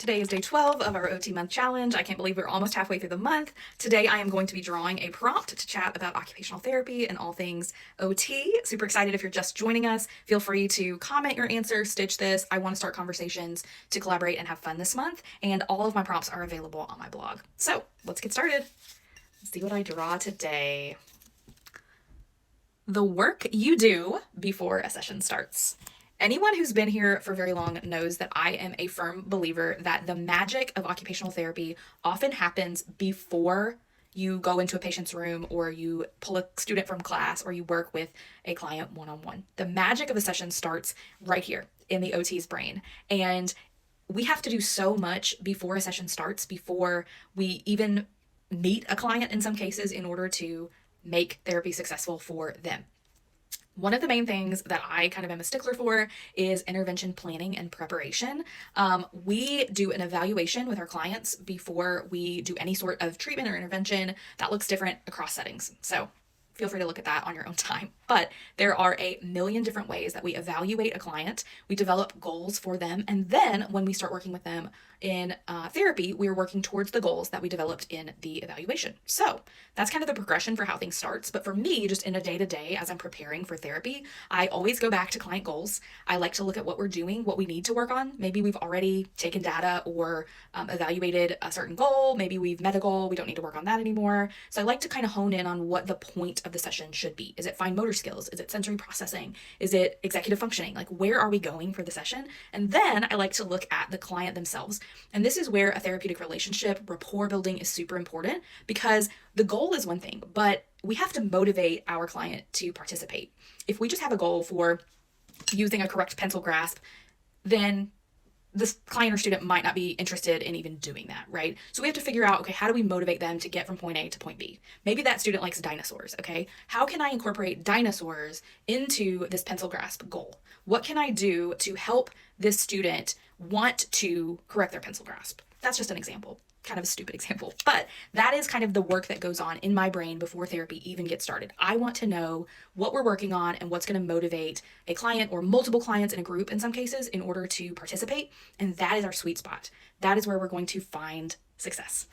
Today is day 12 of our OT month challenge. I can't believe we're almost halfway through the month. Today I am going to be drawing a prompt to chat about occupational therapy and all things OT. Super excited if you're just joining us. Feel free to comment your answer, stitch this. I want to start conversations to collaborate and have fun this month, and all of my prompts are available on my blog. So let's get started. Let's see what I draw today. The work you do before a session starts. Anyone who's been here for very long knows that I am a firm believer that the magic of occupational therapy often happens before you go into a patient's room, or you pull a student from class, or you work with a client one-on-one. The magic of the session starts right here in the OT's brain. And we have to do so much before a session starts, before we even meet a client in some cases, in order to make therapy successful for them. One of the main things that I kind of am a stickler for is intervention planning and preparation. We do an evaluation with our clients before we do any sort of treatment or intervention. That looks different across settings, so feel free to look at that on your own time. But there are a million different ways that we evaluate a client. We develop goals for them, and then when we start working with them in therapy, we're working towards the goals that we developed in the evaluation. So that's kind of the progression for how things starts. But for me, just in a day-to-day, as I'm preparing for therapy, I always go back to client goals. I like to look at what we're doing, what we need to work on. Maybe we've already taken data or evaluated a certain goal. Maybe we've met a goal. We don't need to work on that anymore. So I like to kind of hone in on what the point of the session should be. Is it fine motor skills? Is it sensory processing? Is it executive functioning? Like, where are we going for the session? And then I like to look at the client themselves. And this is where a therapeutic relationship, rapport building is super important, because the goal is one thing, but we have to motivate our client to participate. If we just have a goal for using a correct pencil grasp, then this client or student might not be interested in even doing that, right? So we have to figure out, okay, how do we motivate them to get from point A to point B? Maybe that student likes dinosaurs, okay? How can I incorporate dinosaurs into this pencil grasp goal? What can I do to help this student want to correct their pencil grasp? That's just an example. Kind of a stupid example, but that is kind of the work that goes on in my brain before therapy even gets started. I want to know what we're working on and what's going to motivate a client or multiple clients in a group in some cases in order to participate. And that is our sweet spot. That is where we're going to find success.